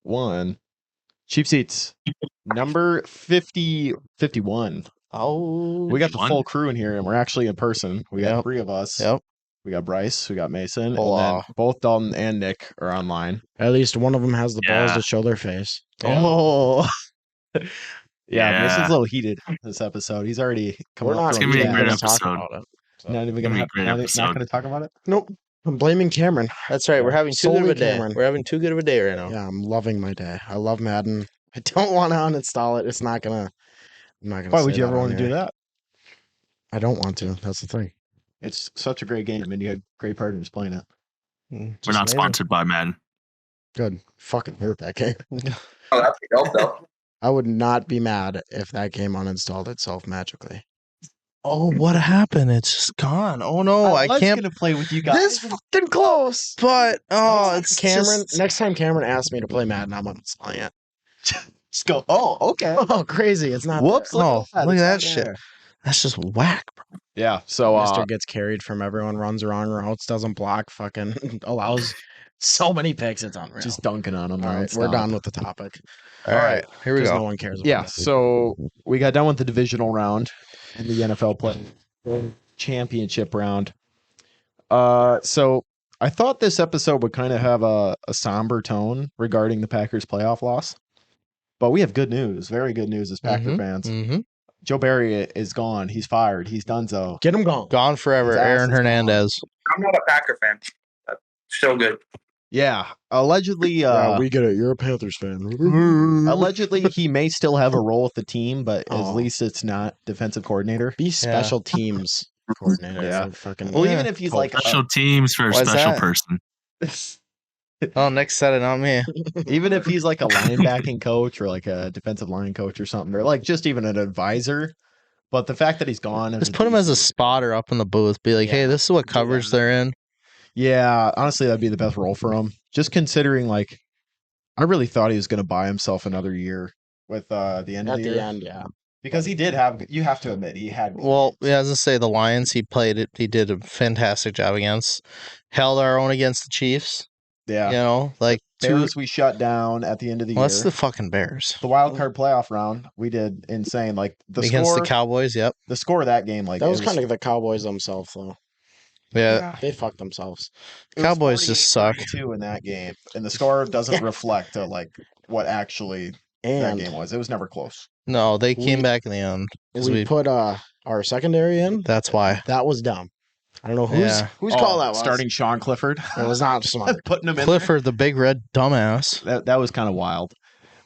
one. Cheap seats. Number 51. Oh, We got the full crew in here, and we're actually in person. We got 3 of us. Yep. We got Bryce, we got Mason, Oh, and then both Dalton and Nick are online. At least one of them has the balls to show their face. Yeah. Oh, yeah. Mason's a little heated this episode. He's already coming up. It's gonna be a great episode. Not even gonna not gonna talk about it. Nope. I'm blaming Cameron. That's right. We're having too good of a day. Cameron. We're having too good of a day right now. Yeah, I'm loving my day. I love Madden. I don't want to uninstall it. It's not gonna. I'm not gonna. Why would you ever want to do that? I don't want to. That's the thing. It's such a great game, and you had great partners playing it. We're not sponsored by Madden. Good. Fucking hurt that game. Oh, that's a help, though. I would not be mad if that game uninstalled itself magically. Oh, what happened? It's just gone. Oh no, I can't gonna play with you guys. This fucking close. But it's Cameron. just... Next time Cameron asks me to play Madden, I'm uninstalling it. Just go. Oh, okay. Oh, crazy! It's not. Whoops! Look at that shit. That's just whack, bro. Yeah. So Mister gets carried from everyone, runs wrong routes, doesn't block, fucking allows so many picks. It's unreal. Just dunking on them. All right, we're done with the topic. All right, here we go. No one cares. Yeah. So we got done with the divisional round in the NFL play championship round. So I thought this episode would kind of have a somber tone regarding the Packers' playoff loss, but we have good news. Very good news as Packer fans. Joe Barry is gone. He's fired. He's donezo. Get him gone. Gone forever. Aaron Hernandez. I'm not a Packer fan. That's so good. Yeah. Allegedly. Yeah, we get it. You're a Panthers fan. Allegedly, he may still have a role with the team, but at least it's not defensive coordinator. Be special teams coordinator. Yeah. Fucking. Well, even if he's like special teams for a special person. Oh, Nick said it, not me. Even if he's like a linebacking coach or like a defensive line coach or something, or like just even an advisor. But the fact that he's gone, just put him as a spotter up in the booth. Be like, hey, this is what coverage they're in. Yeah, honestly, that'd be the best role for him. Just considering, like, I really thought he was going to buy himself another year with the end of the year. At the end, yeah. Because he did have, you have to admit, he had. Well, yeah, as I say, the Lions, he did a fantastic job against. Held our own against the Chiefs. Yeah. You know, like Bears we shut down at the end of the year. That's the fucking Bears. The wild card playoff round, we did insane. Like the against score, the Cowboys, yep. The score of that game, like that was kind of the Cowboys themselves, though. Yeah. They fucked themselves. Cowboys just suck. Two in that game, and the score doesn't reflect like what actually that game was. It was never close. No, they came back in the end. We put our secondary in. That's why. That was dumb. I don't know whose call that was. Starting Sean Clifford. It was not smart. Putting him in Clifford, the big red dumbass. That was kind of wild.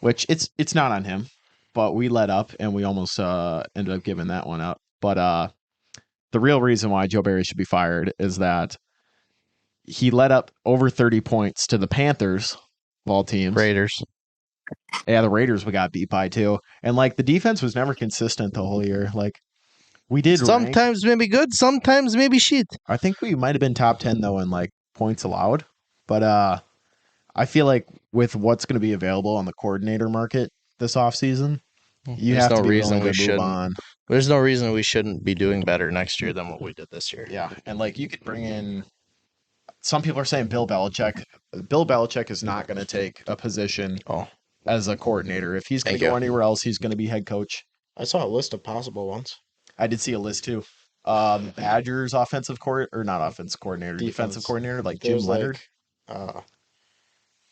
Which it's not on him, but we let up and we almost ended up giving that one up. But the real reason why Joe Barry should be fired is that he let up over 30 points to the Panthers of all teams. Raiders. Yeah, the Raiders we got beat by too. And like the defense was never consistent the whole year. Like we did sometimes maybe good, sometimes maybe shit. I think we might have been top 10 though in like points allowed. But I feel like with what's going to be available on the coordinator market this offseason, you have to be willing to move on. There's no reason we shouldn't be doing better next year than what we did this year. Yeah, and like you could bring in. Some people are saying Bill Belichick. Bill Belichick is not going to take a position as a coordinator. If he's going to go anywhere else, he's going to be head coach. I saw a list of possible ones. I did see a list too. Badgers offensive coordinator, defensive coordinator, like Jim Leonard.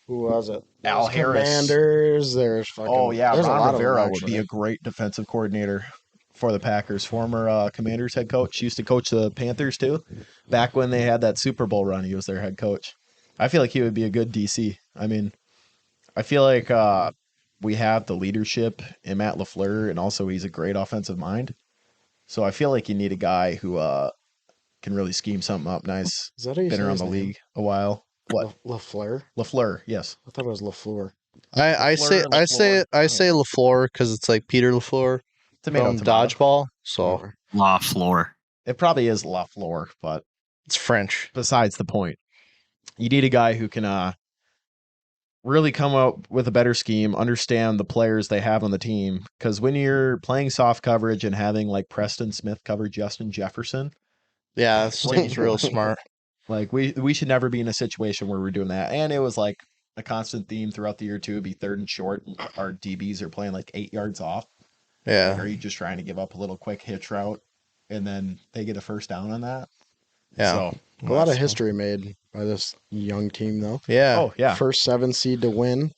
Who was it? Al Harris. Commanders. There's fucking. Oh yeah, Ron Rivera would be a great defensive coordinator for the Packers. Former Commanders head coach. Used to coach the Panthers too. Back when they had that Super Bowl run, he was their head coach. I feel like he would be a good DC. I mean, I feel like we have the leadership in Matt LaFleur, and also he's a great offensive mind. So I feel like you need a guy who can really scheme something up nice. Is that how you been around the league a while? What? LaFleur? LaFleur, yes. I thought it was LaFleur. I say LaFleur because it's like Peter LaFleur from Dodgeball. So LaFleur. It probably is LaFleur, but it's French. Besides the point, you need a guy who can really come up with a better scheme, understand the players they have on the team. Because when you're playing soft coverage and having like Preston Smith cover Justin Jefferson, yeah, that seems real smart. Like we should never be in a situation where we're doing that. And it was like a constant theme throughout the year too. Be third and short. Our DBs are playing like 8 yards off. Yeah. Like, are you just trying to give up a little quick hitch route, and then they get a first down on that? Yeah. So A lot of history made by this young team, though. Yeah. Oh yeah. First 7 seed to win.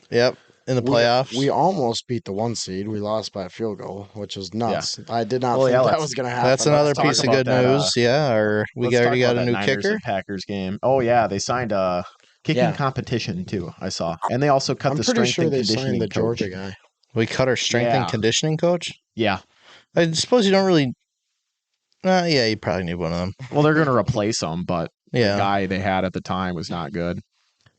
Yep. In the playoffs. We almost beat the 1 seed. We lost by a field goal, which was nuts. I did not think that was going to happen. That's another Let's talk piece of about good that, news. Yeah. Or we let's already talk got about a that new Niners kicker. and Packers game. Oh yeah, they signed a kicking competition too. I saw, and they also cut I'm the pretty strength sure and they conditioning signed the coach. Georgia guy. We cut our strength and conditioning coach. Yeah. I suppose you don't really. Yeah, you probably need one of them. Well, they're going to replace him, but the guy they had at the time was not good.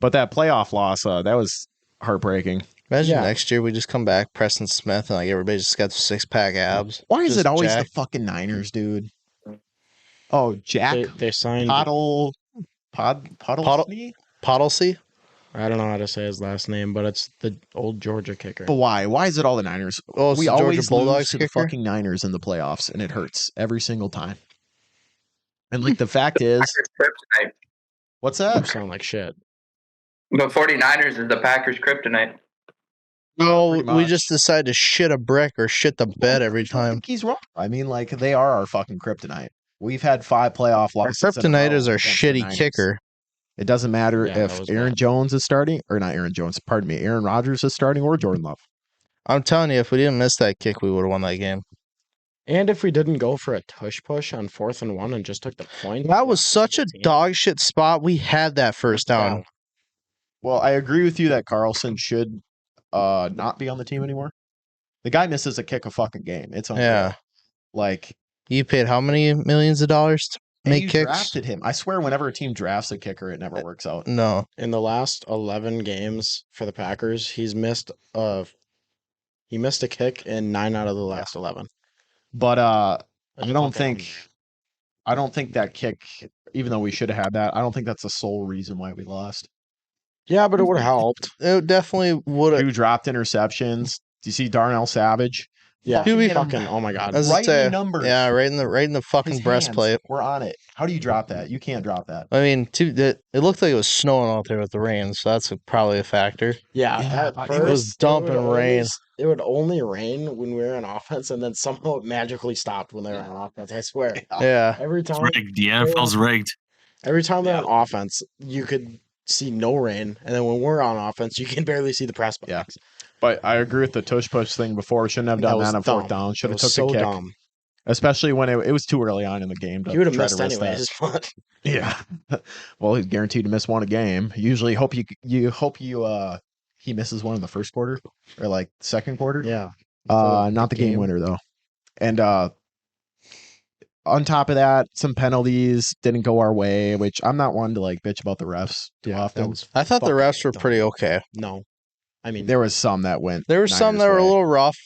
But that playoff loss, that was heartbreaking. Imagine next year we just come back, Preston Smith, and like everybody just got 6-pack abs. Why is just it always jacked. the fucking Niners, dude? Oh, Jack They signed Podolsky? Podolsky? I don't know how to say his last name, but it's the old Georgia kicker. But why? Why is it all the Niners? Oh, it's we the always Georgia Bulldogs lose to the kicker? fucking Niners in the playoffs, and it hurts every single time. And like the fact is, Kryptonite. what's You that? sound like shit. The 49ers is the Packers' kryptonite. No, Pretty we much. just decide to shit a brick or shit the bed every I time. think he's wrong. I mean, like they are our fucking kryptonite. We've had 5 playoff Our losses. kryptonite is our against the shitty Niners. kicker. It doesn't matter Yeah, that if was Aaron bad. Jones is starting, or not Aaron Jones, pardon me, Aaron Rodgers is starting, or Jordan Love. I'm telling you, if we didn't miss that kick, we would have won that game. And if we didn't go for a tush push on 4th and 1 and just took the point. That was such a dog shit spot. We had that first down. Well, I agree with you that Carlson should not be on the team anymore. The guy misses a kick a fucking game. It's unreal. Yeah. Like, You paid how many millions of dollars to and make you kicks? drafted him. I swear, whenever a team drafts a kicker, it never works out. No. In the last 11 games for the Packers, he missed a kick in 9 out of the last 11. But I don't think that kick, even though we should have had that, I don't think that's the sole reason why we lost. Yeah, but it would have helped. It definitely would have. 2 dropped interceptions. Do you see Darnell Savage? Yeah, Dude, oh my god. As Right say, in numbers. Yeah, right in the fucking His breastplate. hands were on it. How do you drop that? You can't drop that. I mean, it looked like it was snowing out there with the rain, so that's probably a factor. Yeah, Yeah, at it first, was dumping would only- rain. It would only rain when we were on offense, and then somehow it magically stopped when they were on offense. I swear. Yeah. Every It's time, rigged. The NFL's rigged. every time they're on offense, you could see no rain, and then when we're on offense, you can barely see the press box. Yeah. But I agree with the tush push thing before. We shouldn't have done that on 4th dumb. down. Should It have was took so the kick. dumb. Especially when it was too early on in the game. He would have try missed to risk that. anyways, but Yeah. Well, he's guaranteed to miss one a game. Usually hope you hope he misses one in the first quarter or like second quarter. yeah. Not the game winner though. And on top of that, some penalties didn't go our way, which I'm not one to like bitch about the refs too often. I thought the fucking refs were dumb. pretty okay. No. I mean, There was some that went. There were some Niners' that were a way. little rough.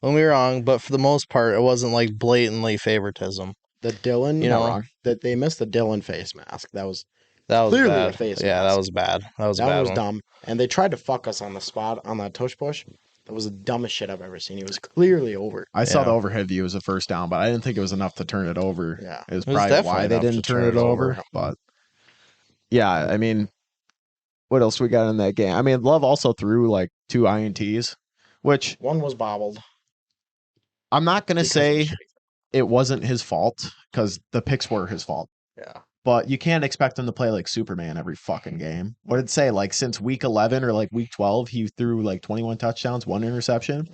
Don't be wrong, but for the most part, it wasn't like blatantly favoritism. the Dylan, You know, wrong. that they missed the Dylan face mask. That was Clearly a bad. face Yeah, mask. that was bad. That was a that bad was one. dumb. And they tried to fuck us on the spot on that tush push. That was the dumbest shit I've ever seen. It was clearly over. I saw Yeah. the overhead view as a first down, but I didn't think it was enough to turn it over. Yeah. It was It was probably definitely why they enough to didn't turn turn it it over. over. But yeah, I mean, what else we got in that game? I mean, Love also threw like 2 INTs, which One was bobbled. I'm not gonna because say of- it wasn't his fault because the picks were his fault. Yeah. But you can't expect him to play like Superman every fucking game. What did it say? Like since week 11 or like week 12, he threw like 21 touchdowns, 1 interception.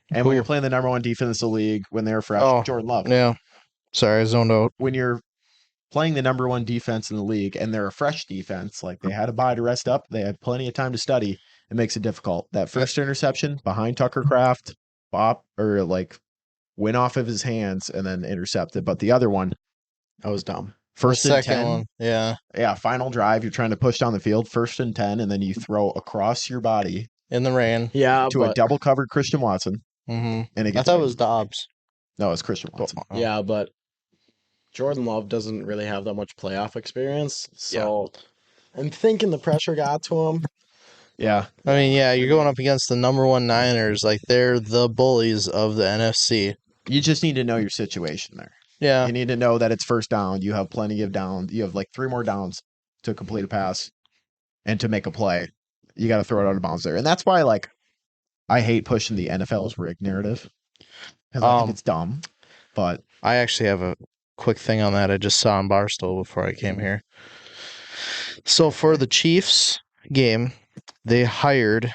And when you're playing the number 1 defense in the league, when they're fresh, Oh, Jordan Love. Yeah. Sorry, I zoned out. When you're playing the number 1 defense in the league and they're a fresh defense, like they had a bye to rest up, they had plenty of time to study, it makes it difficult. That first interception behind Tucker Craft, went off of his hands and then intercepted. But the other one, That was dumb. first and Second 10. one. Yeah. Yeah, final drive. You're trying to push down the field, 1st and 10, and then you throw across your body In the rain. Yeah, to a but double covered Christian Watson. Mm-hmm. And it I gets thought it was Dobbs. no, it's Christian Watson. yeah, but Jordan Love doesn't really have that much playoff experience. So I'm thinking the pressure got to him. Yeah. I mean, yeah, you're going up against the number 1 Niners. Like, they're the bullies of the NFC. You just need to know your situation there. Yeah. You need to know that it's first down. You have plenty of downs. You have like 3 more downs to complete a pass and to make a play. you got to throw it out of bounds there. And that's why, like, I hate pushing the NFL's rigged narrative because I think it's dumb. But I actually have a quick thing on that I just saw on Barstool before I came here. So for the Chiefs game, they hired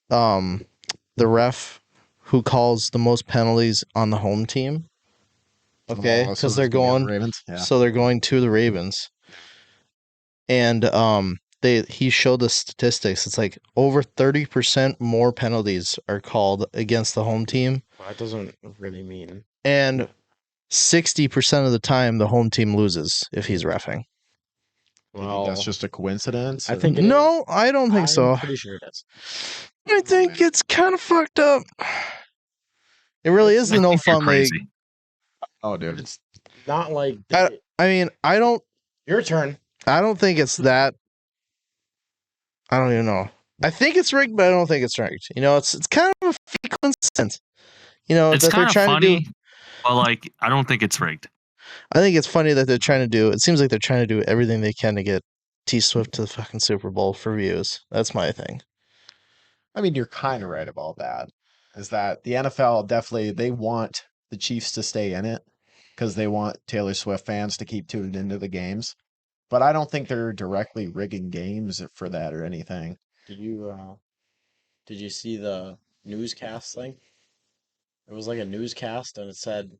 the ref who calls the most penalties on the home team. Okay, because they're going Ravens. Yeah. So they're going to the Ravens. And he showed the statistics. It's like over 30% more penalties are called against the home team. Well, that doesn't really mean. And 60% of the time the home team loses if he's reffing. Well, that's just a coincidence. I think I don't think so. I'm pretty sure it is. I think it's kind of fucked up. It really is the no fun league. Oh, dude, it's not like. I mean, I don't. Your turn. I don't think it's that. I don't even know. I think it's rigged, but I don't think it's rigged. You know, it's kind of a fake coincidence. You know, it's that they're trying funny, to do. But like, I don't think it's rigged. I think it's funny that they're trying to do. It seems like they're trying to do everything they can to get T Swift to the fucking Super Bowl for views. That's my thing. I mean, you're kind of right about that. Is that the NFL definitely they want the Chiefs to stay in it because they want Taylor Swift fans to keep tuning into the games. But I don't think they're directly rigging games for that or anything. Did you see the newscast thing? It was like a newscast, and it said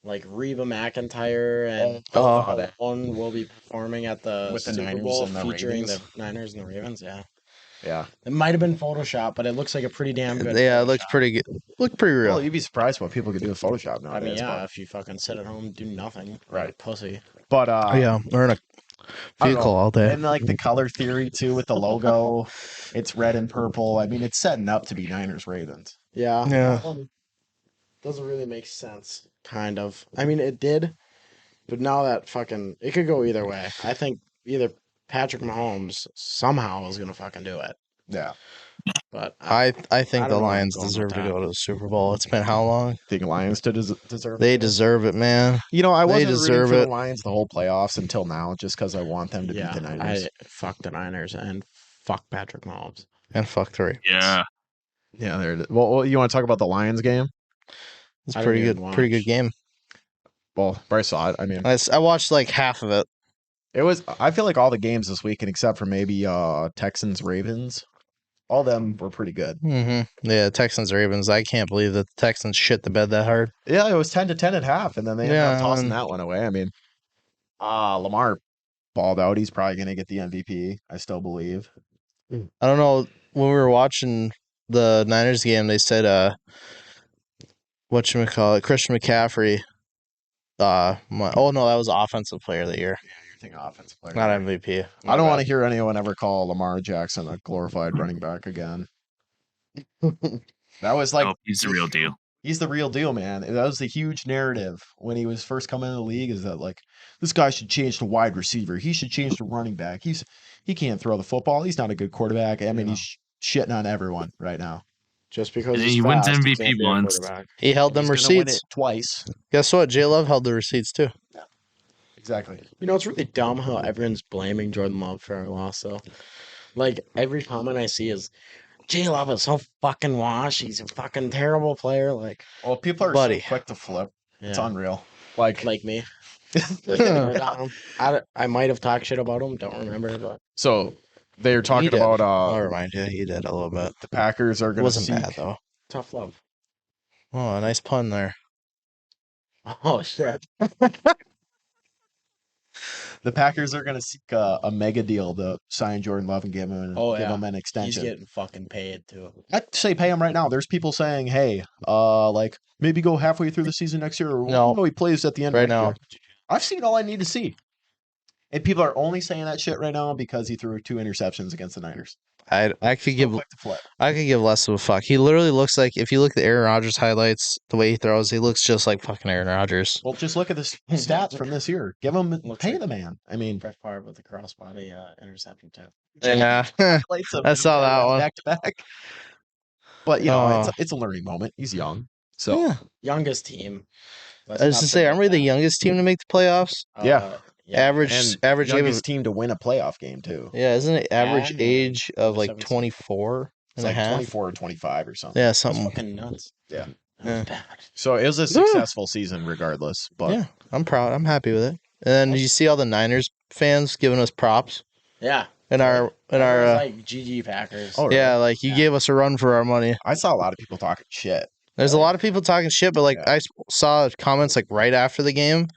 like Reba McEntire and one will be performing at the Super Niners Bowl and the featuring Ravens. the Niners and the Ravens. Yeah, Yeah. It might have been Photoshop, but it looks like a pretty damn good. Yeah, it looks pretty good. Look pretty real. Well, you'd be surprised what people could do with Photoshop nowadays. I mean, yeah, if you fucking sit at home and do nothing, right, pussy. But yeah, they're in a vehicle all day. And like the color theory too with the logo, it's red and purple. I mean, it's setting up to be Niners Ravens. Yeah. Doesn't really make sense. Kind of. I mean, it did, but now that it could go either way. I think either Patrick Mahomes somehow is gonna fucking do it. Yeah. But I think the Lions deserve to go to the Super Bowl. It's been how long? Think Lions deserve They deserve it, man. You know, I wasn't rooting for the Lions the whole playoffs until now, just because I want them to beat the Niners. Fuck the Niners and fuck Patrick Mahomes. And fuck the Ravens. Yeah. Yeah, there it is. Well, you want to talk about the Lions game? It's a pretty good game. Well, Bryce saw it. I mean, I watched like half of it. It was. I feel like all the games this weekend, except for maybe Texans Ravens, all of them were pretty good. Mm-hmm. Yeah, Texans Ravens. I can't believe that the Texans shit the bed that hard. Yeah, it was 10-10 at half, and then they ended up tossing that one away. I mean, Lamar balled out. He's probably going to get the MVP. I still believe. I don't know. When we were watching the Niners game, they said, whatchamacallit, Christian McCaffrey. That was Offensive Player of the Year. Yeah, you're thinking Offensive Player. Not MVP. I don't want to hear anyone ever call Lamar Jackson a glorified running back again. That was like... Oh, he's the real deal. He's the real deal, man. That was the huge narrative when he was first coming into the league, is that like, this guy should change to wide receiver. He should change to running back. He can't throw the football. He's not a good quarterback. I mean, he's shitting on everyone right now. Just because he wins MVP once. He held them receipts twice. Guess what? J Love held the receipts too. Yeah, exactly. You know, it's really dumb how everyone's blaming Jordan Love for our loss. So, like, every comment I see is, J Love is so fucking washed. He's a fucking terrible player. Like, well, people are so quick to flip. Yeah. It's unreal. Like me. I might have talked shit about him. Don't remember. But so they're talking about. I'll remind you, he did a little bit. The Packers are going to. Wasn't bad though. Tough love. Oh, a nice pun there. Oh shit. The Packers are going to seek a mega deal to sign Jordan Love and give him an extension. He's getting fucking paid too. I'd say pay him right now. There's people saying, hey, like maybe go halfway through the season next year. Or no, he plays at the end right of next now. Year. I've seen all I need to see. And people are only saying that shit right now because he threw 2 interceptions against the Niners. I could give less of a fuck. He literally looks like, if you look at the Aaron Rodgers highlights, the way he throws, he looks just like fucking Aaron Rodgers. Well, just look at the stats from this year. Pay the man. I mean, Brett Favre with the crossbody interception too. Yeah, I saw that one back to back. But you know, it's a learning moment. He's young, so youngest team. I was to say, aren't we the youngest team to make the playoffs? Yeah. Average age youngest team to win a playoff game too. Yeah, isn't it average Yeah. age of like 17. 24 It's and a like half? 24 or 25 or something. Yeah, That's something. fucking nuts. Yeah. That was Yeah. bad. So it was a successful season regardless. But Yeah, I'm proud. I'm happy with it. And then you see all the Niners fans giving us props Yeah. in our Everyone's like GG Packers. Oh, yeah, really? like you gave us a run for our money. I saw a lot of people talking shit. There's a lot of people talking shit, but like Yeah. I saw comments like right after the game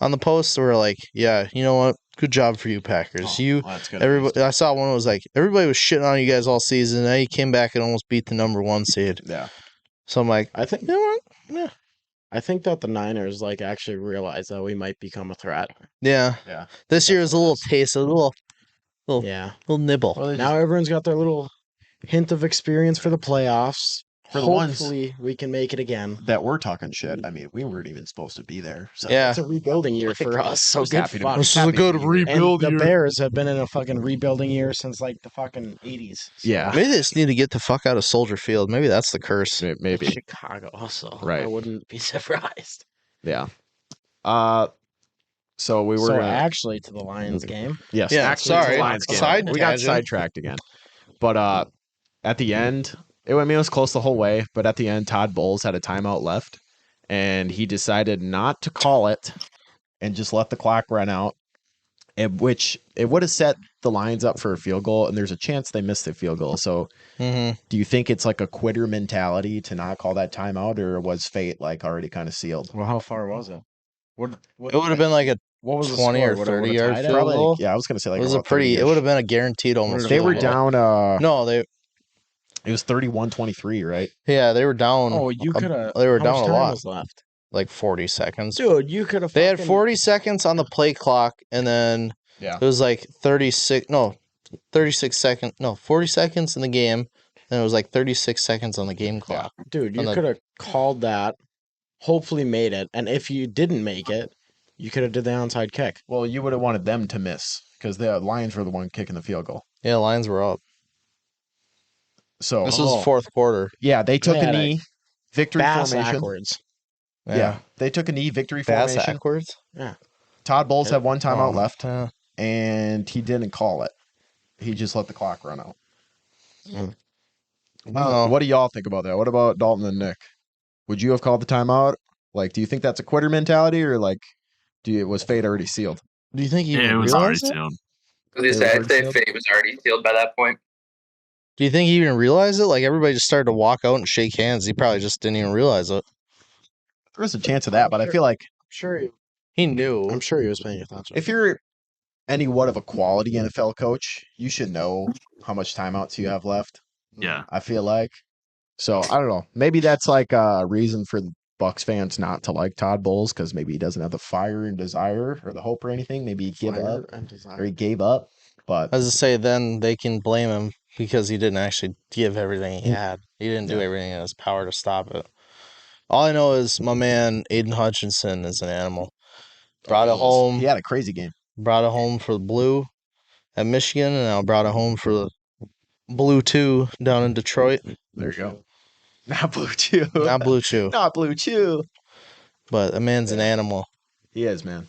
on the post were like, "Yeah, you know what? Good job for you, Packers. That's good. Everybody." I saw one that was like, "Everybody was shitting on you guys all season. Now you came back and almost beat the number 1 seed." Yeah. So I'm like, I think you know what? Yeah, I think that the Niners like actually realize that we might become a threat. yeah. Yeah. This year was a little taste, a little Yeah. nibble. Well, they Now everyone's got their little hint of experience for the playoffs. For the ones- Hopefully we can make it again. that we're talking shit. I mean, we weren't even supposed to be there. So Yeah. It's a rebuilding year for us. So Just good happy to fuck. be- This is a happy to good be here. rebuild And the year. Bears have been in a fucking rebuilding year since like the fucking 80s. So Yeah. Maybe they just need to get the fuck out of Soldier Field. Maybe that's the curse. Maybe. Chicago also. Right. I wouldn't be surprised. Yeah. So we were So gonna- actually to the Lions game. Yes. Yeah, actually, it's a sorry. Lions game. Side We got tangent. sidetracked again. But at the end, it was close the whole way. But at the end, Todd Bowles had a timeout left, and he decided not to call it and just let the clock run out. Which it would have set the Lions up for a field goal, and there's a chance they missed the field goal. So, Mm-hmm. do you think it's like a quitter mentality to not call that timeout, or was fate like already kind of sealed? Well, how far was it? What It would have been like a what was the 20 score? or Would it- 30 would it yard tied it? field Probably, goal. yeah, I was gonna say like It was a about pretty. It 30-ish. would have been a guaranteed almost. They were field goal. down. No, they. It was 31-23, right? Yeah, they were down. Oh, you could have. They were how down much a time lot, was left? like 40 seconds. Dude, you could have. They had 40 seconds on the play clock, and then Yeah. it was like 36. No, 36 seconds. No, 40 seconds in the game, and it was like 36 seconds on the game clock. Dude, you on the- could have called that. Hopefully, made it. And if you didn't make it, you could have did the onside kick. Well, you would have wanted them to miss because the Lions were the one kicking the field goal. Yeah, Lions were up. So This was fourth quarter. yeah, they took They a had a knee, victory Bass formation. backwards. Yeah, they took a knee, victory Bass formation. backwards. Todd Bowles had one timeout Oh, left, yeah. and he didn't call it. He just let the clock run out. Oh. What do y'all think about that? What about Dalton and Nick? Would you have called the timeout? Like, do you think that's a quitter mentality, or like, was fate already sealed? Do you think you Yeah, even it was already realized it? sealed. I was gonna say, I'd say fate was already sealed by that point. Do you think he even realized it? Like everybody just started to walk out and shake hands. He probably just didn't even realize it. There was a chance of that, but I feel like He knew. I'm sure he was paying attention. if you're what of a quality NFL coach, you should know how much timeouts you have left. Yeah. I feel like. So I don't know. Maybe that's like a reason for Bucks fans not to like Todd Bowles because maybe he doesn't have the fire and desire or the hope or anything. Maybe he gave up or he gave up. But As I say, then they can blame him because he didn't actually give everything he had. He didn't do everything in his power to stop it. All I know is my man Aiden Hutchinson is an animal. Brought it home. he had a crazy game. Brought it home for the Blue at Michigan, and now brought it home for the Blue 2 down in Detroit. There you go. Not Blue Chew. Not Blue Chew, Not Blue Chew. but a man's an animal. He is, man.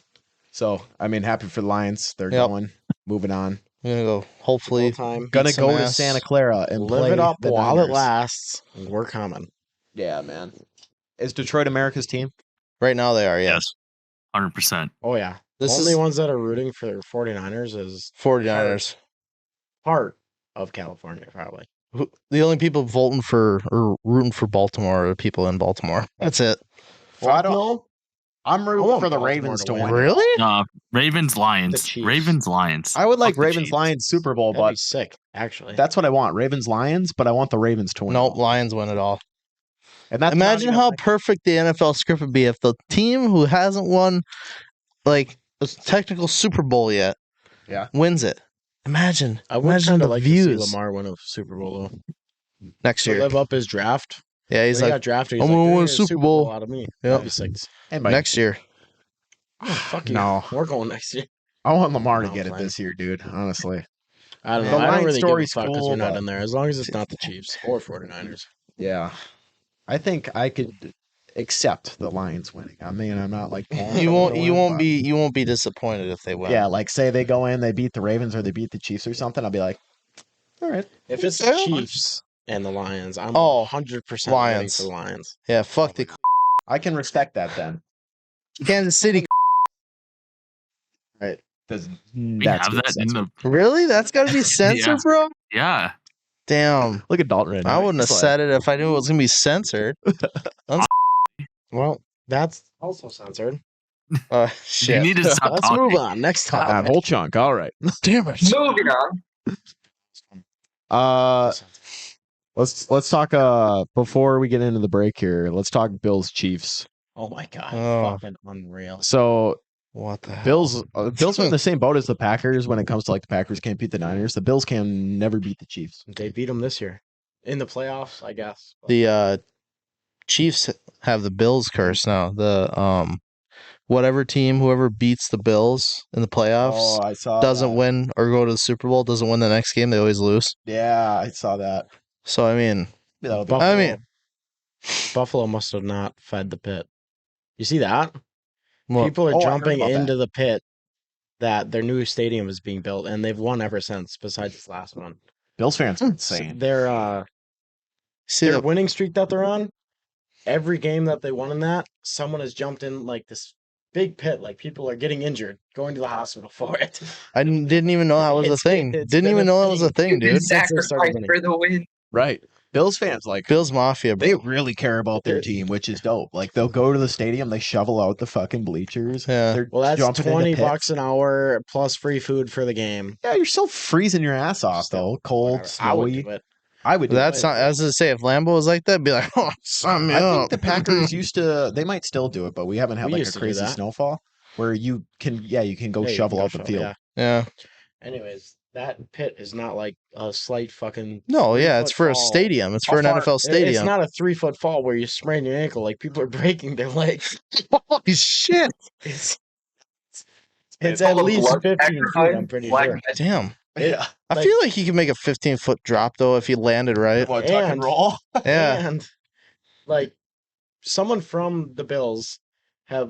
So, I mean, happy for the Lions. They're Yep. going. Moving on. I'm going to go, hopefully, time. Gonna some go to ass. Santa Clara and Live play it up the while Niners. it lasts. We're coming. Yeah, man. Is Detroit America's team? right now they are, Yes. yes. 100%. Oh yeah. This Only is ones that are rooting for 49ers is 49ers. part of California, probably. The only people voting for or rooting for Baltimore are the people in Baltimore. That's it. Well, I don't. know. I'm I rooting want for the Baltimore Ravens to to win. win. Really? Ravens, The Lions. Chiefs. Ravens, Lions. I would like Fuck the Ravens Chiefs. Lions Super Bowl, That'd be but sick, actually. that's what I want. Ravens Lions, but I want the Ravens to win. Nope, Lions win it all. And that's not Imagine even how like- perfect the NFL script would be if the team who hasn't won like a technical Super Bowl yet wins it. Imagine. I would Imagine kind the of like views to see Lamar win a Super Bowl though. next To year. live up his draft. Yeah, he's He like got drafted. He's I'm like, gonna "They're win a gonna get Super Bowl." out of me. Yep. That'd be sick. And Mike, next year. Oh, fuck you. No. We're going next year. I want Lamar to No, get it fine. this year, dude. Honestly. I don't The know. I Lions don't really give a story's fuck because cool, we're not but- in there. As long as it's not the Chiefs or 49ers. Yeah. I think I could accept the Lions winning. I mean, I'm not like You won't be disappointed if they win. Yeah, like say they go in, they beat the Ravens or they beat the Chiefs or something. I'll be like, all right. If it's the Chiefs and the Lions, I'm 100% rooting for the Lions. Yeah, fuck the I can respect that then. Kansas City. Right. That's We have that in the. Really? That's got to be censored, bro? Yeah. Damn. Look at Dalton right now. I wouldn't have said it if I knew it was going to be censored. Well, that's also censored. Shit. You need to stop Let's talking. move on. Next topic. That whole chunk. All right. Damn it. Moving on. Let's talk before we get into the break here. Let's talk Bills Chiefs. Oh my god, fucking unreal. So what the hell? Bills are in the same boat as the Packers when it comes to like the Packers can't beat the Niners. The Bills can never beat the Chiefs. They beat them this year in the playoffs, I guess. The Chiefs have the Bills curse now. The whoever beats the Bills in the playoffs I saw doesn't that. win or go to the Super Bowl, doesn't win the next game, they always lose. Yeah, I saw that. So I mean, Buffalo must have not fed the pit. You see that? Well, People are jumping about into the pit that their new stadium is being built, and they've won ever since, besides this last one. Bills fans are insane. Their winning streak that they're on, every game that they won in that, someone has jumped in like this big pit. Like people are getting injured, going to the hospital for it. I didn't even know that was a thing. Didn't even know that was a thing, dude. Sacrifice for the win. Right. Bills fans, like Bills Mafia, bro. they really care about their team, which is dope. Like they'll go to the stadium, they shovel out the fucking bleachers. Yeah. Well, that's $20 an hour plus free food for the game. Yeah, you're still freezing your ass off though. Cold, snowy. I would do That's it. not as I say. If Lambeau was like that, I'd be like, oh, sign me I up. think the Packers used to. They might still do it, but we haven't had like a crazy snowfall where you can go shovel out the field. Yeah. Anyways, that pit is not like a slight fucking. No, yeah, it's for a stadium. It's for an NFL stadium. It's not a 3-foot fall where you sprain your ankle. Like people are breaking their legs. Holy shit! It's at least 15 feet. I'm pretty sure. Damn. Yeah. I feel like he could make a 15-foot drop though if he landed right. What, tuck and roll? Yeah. And like someone from the Bills have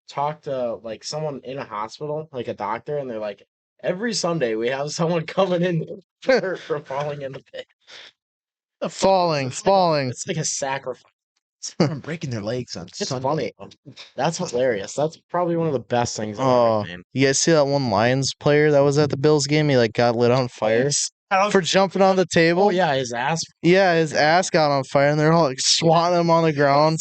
talked to like someone in a hospital, like a doctor, and they're like, every Sunday we have someone coming in for falling in the pit. Falling. It's like a sacrifice. I'm breaking their legs on It's Sunday. funny. That's hilarious. That's probably one of the best things I've ever seen. You guys see that one Lions player that was at the Bills game? He like got lit on fire for jumping on the table. Oh yeah, his ass. Yeah, his ass got on fire, and they're all like swatting him on the ground.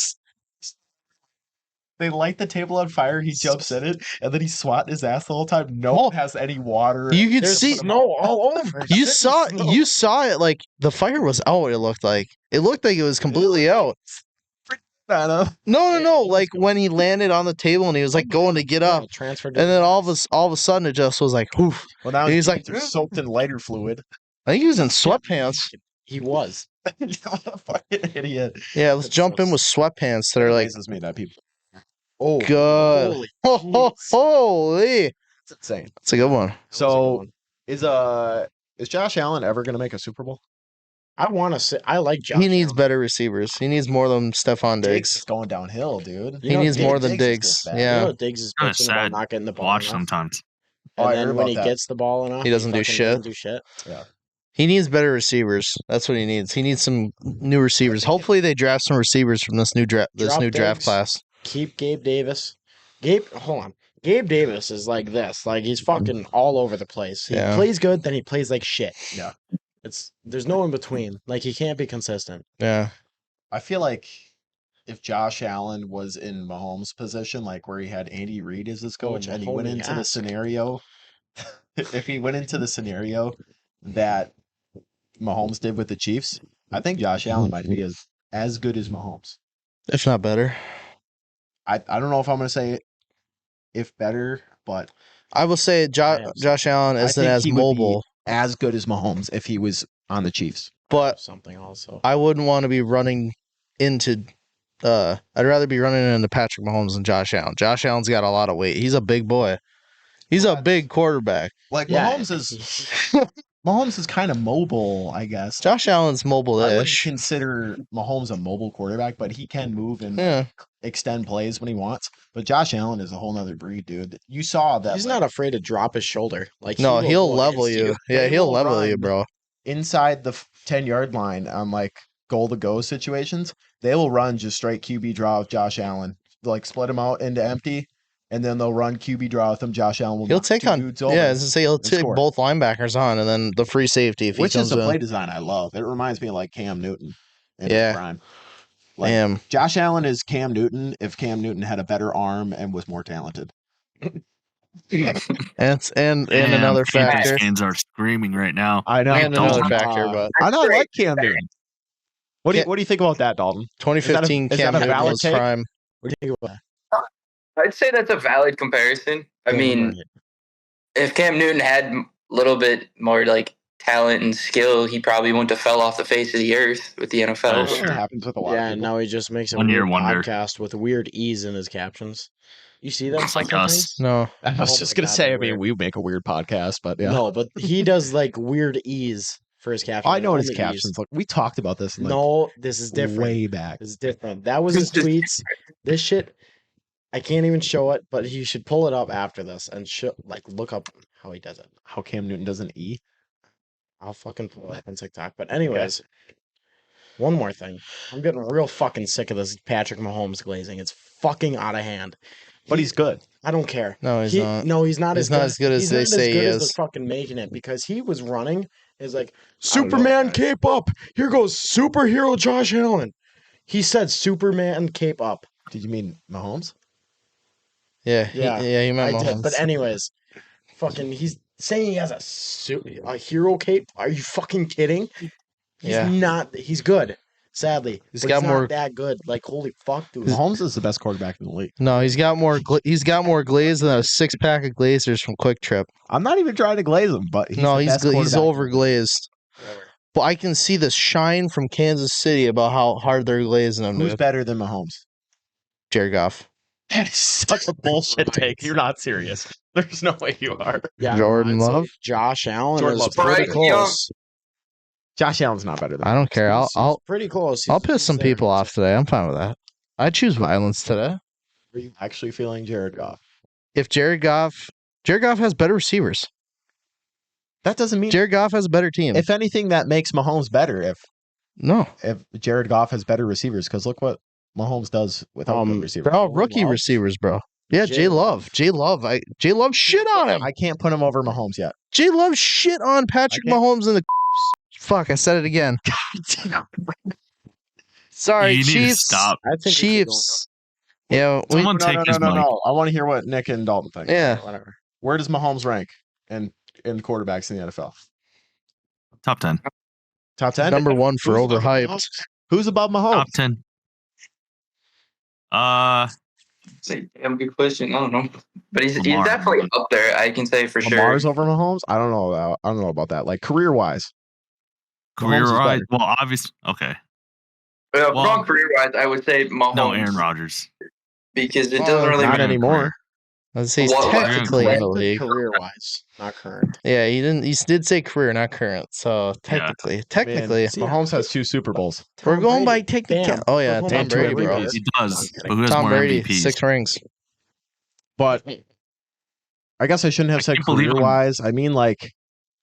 They light the table on fire. He jumps in it, and then he's swatting his ass the whole time. No one has any water. You could There's see snow all over. You saw it. Like the fire was out. It looked like it was completely out. No. Like when he landed on the table and he was like going to get up, and then all of a sudden it just was like, poof. Well, now he's like soaked in lighter fluid. I think he was in sweatpants. He was. What a fucking idiot. Yeah, let's jump in with sweatpants that are like. Me that people. Oh, good. Holy. That's insane. That's a good one. So is Josh Allen ever going to make a Super Bowl? I want to say I like Josh. He needs better receivers. He needs more than Stephon Diggs. Is going downhill, dude. He needs more than Diggs. Yeah. You know, Diggs is Kind of bitching about sad. not getting the ball. Watch enough. sometimes. And I then heard when about he that. gets the ball enough, He doesn't do shit. Yeah. He needs better receivers. That's what he needs. He needs some new receivers. Hopefully, they draft some receivers from this new draft class. Keep Gabe Davis. Hold on. Gabe Davis is like this. Like he's fucking all over the place. He plays good, then he plays like shit. Yeah. There's no in between. Like he can't be consistent. Yeah. I feel like if Josh Allen was in Mahomes' position, like where he had Andy Reid as his coach, and he went into the scenario, if he went into the scenario that Mahomes did with the Chiefs, I think Josh Allen might be as good as Mahomes, if not better. I don't know if I'm going to say if better, but I will say Josh Allen isn't as mobile, as good as Mahomes if he was on the Chiefs. But something also, I wouldn't want to be running into. I'd rather be running into Patrick Mahomes than Josh Allen. Josh Allen's got a lot of weight. He's a big boy. He's a big quarterback. Like Mahomes is Mahomes is kind of mobile, I guess. Josh Allen's I wouldn't mobile-ish. consider Mahomes a mobile quarterback, but he can move and Yeah. extend plays when he wants. But Josh Allen is a whole nother breed, dude. You saw that. He's not afraid to drop his shoulder. Like No, he he'll will go level against you. Yeah, They he'll will level you, run. bro. Inside the 10-yard line on like goal to go situations. They will run just straight QB draw with Josh Allen. Like split him out into empty, and then they'll run QB draw with him. Josh Allen will He'll knock take two on. dudes over. Yeah, as I say, he'll take score. both linebackers on, and then the free safety if Which he is comes a play in. design I love. It reminds me of like Cam Newton in Yeah. his prime. Like, Damn. Josh Allen is Cam Newton if Cam Newton had a better arm and was more talented. And another Panthers factor. fans are screaming right now. I know. And another Dalton. factor, but I know. I like Cam Newton. What do Ca- you think about that, Dalton? 2015 is that Cam a Newton valid was take? prime. What do you think about that? I'd say that's a valid comparison. I mean, if Cam Newton had a little bit more like talent and skill, he probably wouldn't have fell off the face of the earth with the NFL. That's It true. happens with a lot Yeah, of and people. now he just makes a 1 year weird wonder. podcast with weird ease in his captions. You see them Looks like fucking us. things? No. I was Oh just my gonna God, say. I they're mean, weird. we make a weird podcast, but yeah. No, but he does like weird ease for his captions. I know what his Only ease. captions look. We talked about this. In like No, this is different. way back. This is different. That was his tweets. This shit, I can't even show it, but he should pull it up after this and look up how he does it. How Cam Newton does an E. I'll fucking pull it up on TikTok. But anyways, one more thing. I'm getting real fucking sick of this Patrick Mahomes glazing. It's fucking out of hand. But he's good. I don't care. No, he's not. No, he's not. He's not as good as he's they not say as he good as is. they're fucking making it because he was running. Is like I don't know, Superman guys. cape up. Here goes superhero Josh Allen. He said Superman cape up. Did you mean Mahomes? Yeah, Yeah, he meant I did. Mahomes. But anyways, fucking, he's saying he has a hero cape. Are you fucking kidding? He's Yeah. not. He's good. Sadly, He's but got he's more- not that good. Like holy fuck, dude. Mahomes is the best quarterback in the league. No, he's got more. He's got more glaze than a 6-pack of Glazers from Quick Trip. I'm not even trying to glaze him, but he's No, the best he's quarterback. over glazed. But I can see the shine from Kansas City about how hard they're glazing him. Who's Dude. better than Mahomes? Jared Goff. That is such a bullshit take. You're not serious. There's no way you are. Yeah, Jordan I'd say Love? Josh Allen Jordan is Love's pretty pretty young. close. Josh Allen's not better than I don't care. He's I'll pretty close. I'll He's piss some there. people off today. I'm fine with that. I choose violence today. Are you actually feeling Jared Goff? If Jared Goff has better receivers. That doesn't mean. Jared Goff has a better team. If anything, that makes Mahomes better. No, If Jared Goff has better receivers, because look what Mahomes does without good receivers. they're all rookie Love. receivers, bro. Yeah, J Love. J Love shit on him. I can't put him over Mahomes yet. J Love shit on Patrick I can't- Mahomes in the. Fuck, I said it again. Sorry, You need to Chiefs. stop. I think we should go Chiefs. Yeah, Someone take his mic. I want to hear what Nick and Dalton think. Yeah. Whatever. Where does Mahomes rank in quarterbacks in the NFL? Top 10. Top 10? number one for Who's above overhyped. Mahomes? Who's above Mahomes? Top 10. It's a damn good question. I don't know, but he's Lamar. definitely up there. I can say for Lamar's sure. over Mahomes? I don't know about that. Like career wise. Career Mahomes is wise. better. Well, obviously. Okay. Well, Well- wrong career wise, I would say Mahomes. No, Aaron Rodgers. because it Well, doesn't really Not matter. anymore. Let's say he's What- technically in the league. career wise, not current. Yeah, he didn't. He did say career, not current. So technically, Man, Mahomes has 2 Super Bowls. we're Tom going by Brady. technical. Bam. Oh yeah, We're Tom going by Brady, two bro. MVPs. He does. I'm kidding. But who has Tom more Brady, MVPs? 6 rings. But I guess I shouldn't have I said can't believe career I'm- wise. I mean like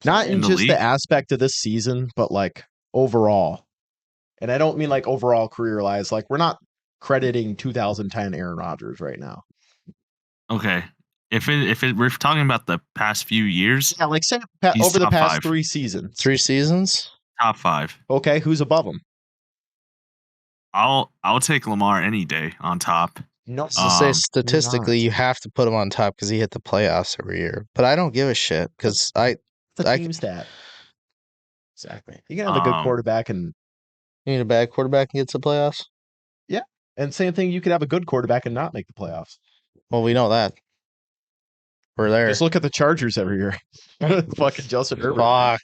not in In the just league? the aspect of this season, but like overall. And I don't mean like overall career wise. Like we're not crediting 2010 Aaron Rodgers right now. Okay. If we're talking about the past few years, Yeah, like say He's over the top past 5. 3 seasons. 3 seasons. top 5. Okay, who's above him? I'll take Lamar any day on top. No. So say Um, statistically, you have to put him on top because he hit the playoffs every year. But I don't give a shit because It's a I- team stat. Exactly. You can have a good Um, quarterback and need a bad quarterback and get to the playoffs. same thing, you could have a good quarterback and not make the playoffs. Well, we know that. We're there. Just look at the Chargers every year. Fucking Justin Herbert.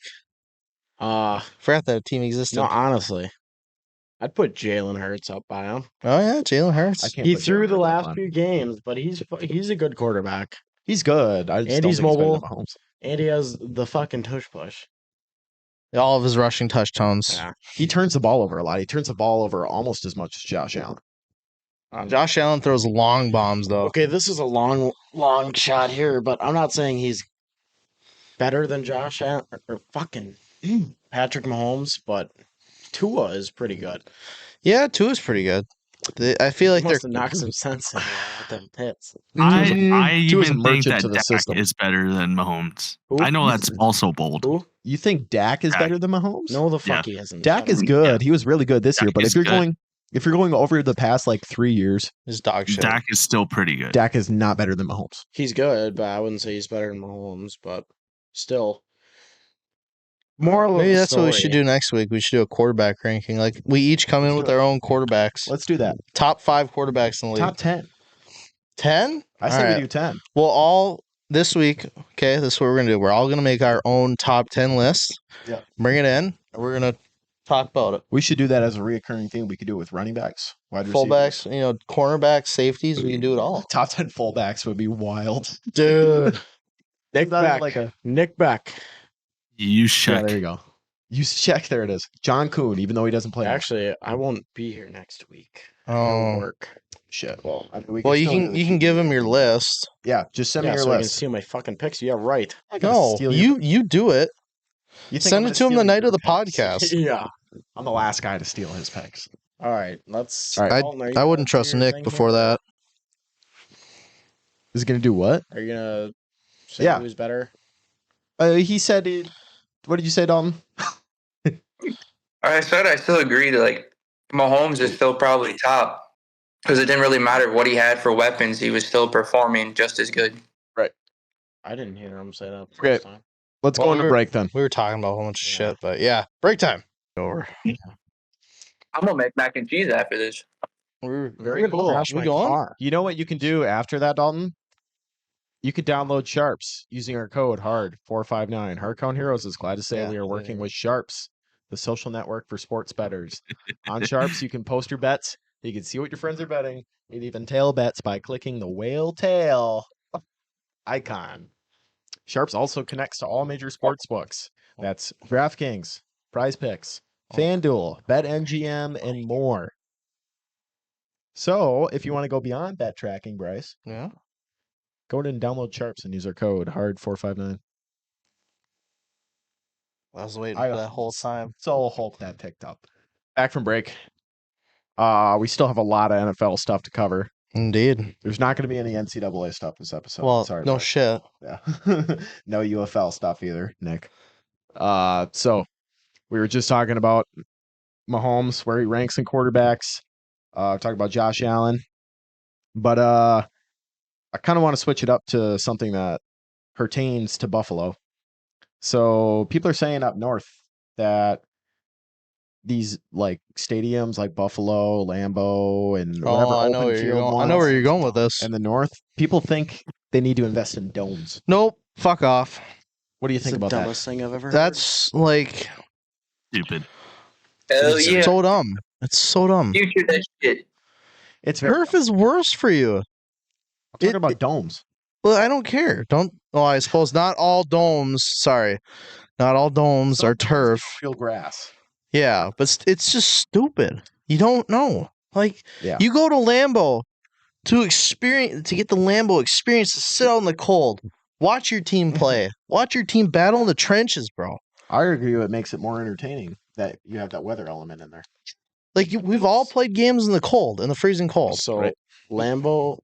Fuck. Forgot that team existed. no, honestly, I'd put Jalen Hurts up by him. Oh yeah, Jalen Hurts. I can't He put threw Jalen the Hurts last on. few games, but he's a good quarterback, He's good. I just And don't he's think he's better mobile. than Mahomes. and he has the fucking tush push. All of his rushing touchdowns. Yeah. He turns the ball over a lot. He turns the ball over almost as much as Josh Allen. Josh Allen throws long bombs, though. Okay, this is a long shot here, but I'm not saying he's better than Josh Allen or fucking Patrick Mahomes, but Tua is pretty good. Yeah, Tua's pretty good. I feel like He they're must have knocked some sense in with them hits. I Tua's a even think merchant that to the Dak system. is better than Mahomes. Who? I know that's also bold. Who? You think Dak is Dak. better than Mahomes? No, the fuck he isn't. Dak Shut is up. good. He was really good this year. Dak But is if you're good. going over the past like 3 years, his dog shit. Dak is still pretty good. Dak is not better than Mahomes. He's good, but I wouldn't say he's better than Mahomes. But still, moral of Maybe the that's what we story. should do next week. We should do a quarterback ranking. Like we each come in Let's with do it. our own quarterbacks. Let's do that. Top 5 quarterbacks in the league. Top 10. 10? I say we do 10. Well, all this week, okay, this is what we're going to do. We're all going to make our own top 10 list. Yeah. Bring it in, and we're going to talk about it. We should do that as a reoccurring thing. We could do it with running backs, wide Fullbacks, receivers. cornerbacks, safeties, we can do it all. Top 10 fullbacks would be wild. Dude. Nick Not Beck. like Nick Beck. You Yeah, check. there you go. You check. There it is. John Kuhn, even though he doesn't play. much. Actually, I won't be here next week. I Oh. don't work. Shit. Well, I mean, we Well, you still do can the you can give him your list. Yeah, just send me Yeah, your so I can list. steal my fucking picks. Yeah, right. I'm not gonna No, steal your- you do it. You think Send I'm it to him gonna the steal night your of the picks? podcast. Yeah. I'm the last guy to steal his picks. All right. Let's. All right. Dalton, are you I gonna wouldn't do trust your Nick thing before here? that. Is he gonna do what? Are you gonna say Yeah. who's better? He said. What did you say, Dalton? I said I still agree that like Mahomes is still probably top because it didn't really matter what he had for weapons. He was still performing just as good. I didn't hear him say that Okay. first time. Let's Well, go into we're- break then. We were talking about a whole bunch of Yeah. shit, but yeah, break time. Over. I'm gonna make mac and cheese after this. We're Very gonna cool. We going? Car. You know what you can do after that, Dalton? You could download Sharps using our code HARD459. Hardcount Heroes is glad to say Yeah, we are working yeah. with Sharps, the social network for sports bettors. On Sharps, you can post your bets. You can see what your friends are betting. You can even tail bets by clicking the whale tail icon. Sharps also connects to all major sports books. That's DraftKings, Prize Picks, FanDuel, BetMGM, and more. So, if you want to go beyond bet tracking, Bryce, Yeah. go ahead and download Sharps and use our code HARD459. I was waiting I- for that whole time. So hope that picked up. Back from break. We still have a lot of NFL stuff to cover. Indeed. There's not going to be any NCAA stuff this episode. Well, Sorry, no Bryce. shit. Yeah. No UFL stuff either, Nick. So we were just talking about Mahomes, where he ranks in quarterbacks. Talking about Josh Allen. But I kind of want to switch it up to something that pertains to Buffalo. So people are saying up north that these like stadiums like Buffalo, Lambeau, and whatever Oh, I know open where you're field going. I know ones where you're going with this. in the north, people think they need to invest in domes. Nope. Fuck off. What do you It's think the about that? dumbest thing I've ever heard. That's like Stupid. Hell it's yeah, so dumb. It's so dumb. future that shit. It's very. Turf is worse for you. I'm talking it- about domes. Well, I don't care. Don't. Well, I suppose not all domes. Sorry, not all domes Some are domes turf. Real grass. Yeah, but it's just stupid. You don't know. Like Yeah. you go to Lambeau to get the Lambeau experience to sit out in the cold, watch your team play, watch your team battle in the trenches, bro. I argue it makes it more entertaining that you have that weather element in there. Like we've all played games in the cold, in the freezing cold. So right. Lambeau,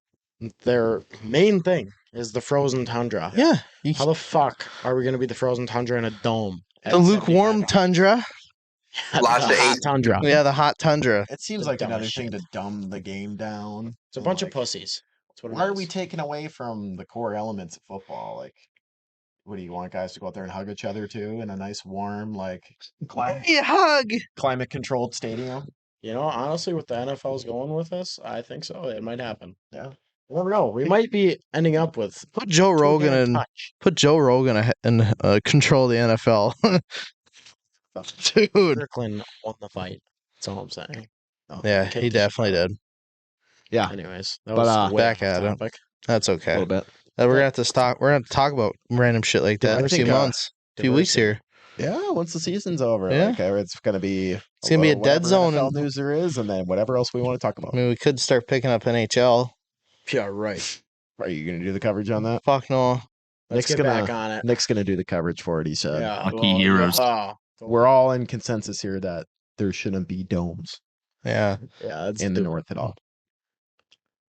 their main thing is the frozen tundra. Yeah, you, How the fuck are we going to be the frozen tundra in a dome? the lukewarm tundra. Lots the of hot ace. tundra. Yeah, the hot tundra. It seems The like another dumbest thing shit. to dumb the game down. It's a and, bunch of like, pussies. That's what it Why are is. we taking away from the core elements of football? Like, what do you want guys to go out there and hug each other too in a nice, warm, like Hey, hug. climate controlled stadium? You know, honestly, with the NFL's going with this, I think so. It might happen. Yeah. You never know. We might be ending up with Put Joe Rogan two-hand in. touch. Put Joe Rogan and control the NFL. Dude. Strickland won the fight. That's all I'm saying. No, Yeah, kick he it. definitely did. Yeah, Anyways, that But, was way back off at it. topic. That's a okay. little bit. We're gonna have to stop. We're gonna have to talk about random shit like that in a few think, months, a few weeks diversity. here. Yeah, once the season's over, Yeah. like it's gonna be It's gonna be a dead whatever zone NFL and- news there is, and then whatever else we want to talk about. I mean, we could start picking up NHL. Yeah, right. Are you gonna do the coverage on that? Fuck no. Let's get back on it. Nick's gonna do the coverage for it. He said. Yeah, Lucky heroes. Yeah. We're all in consensus here that there shouldn't be domes Yeah. Yeah, in the north at all.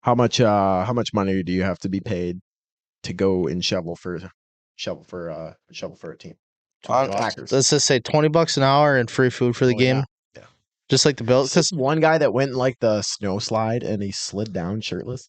How much money do you have to be paid to go and shovel for a team? Packers. Let's just say $20 an hour and free food for the game. Yeah. Just like the Bills. This one guy that went in like the snow slide and he slid down shirtless.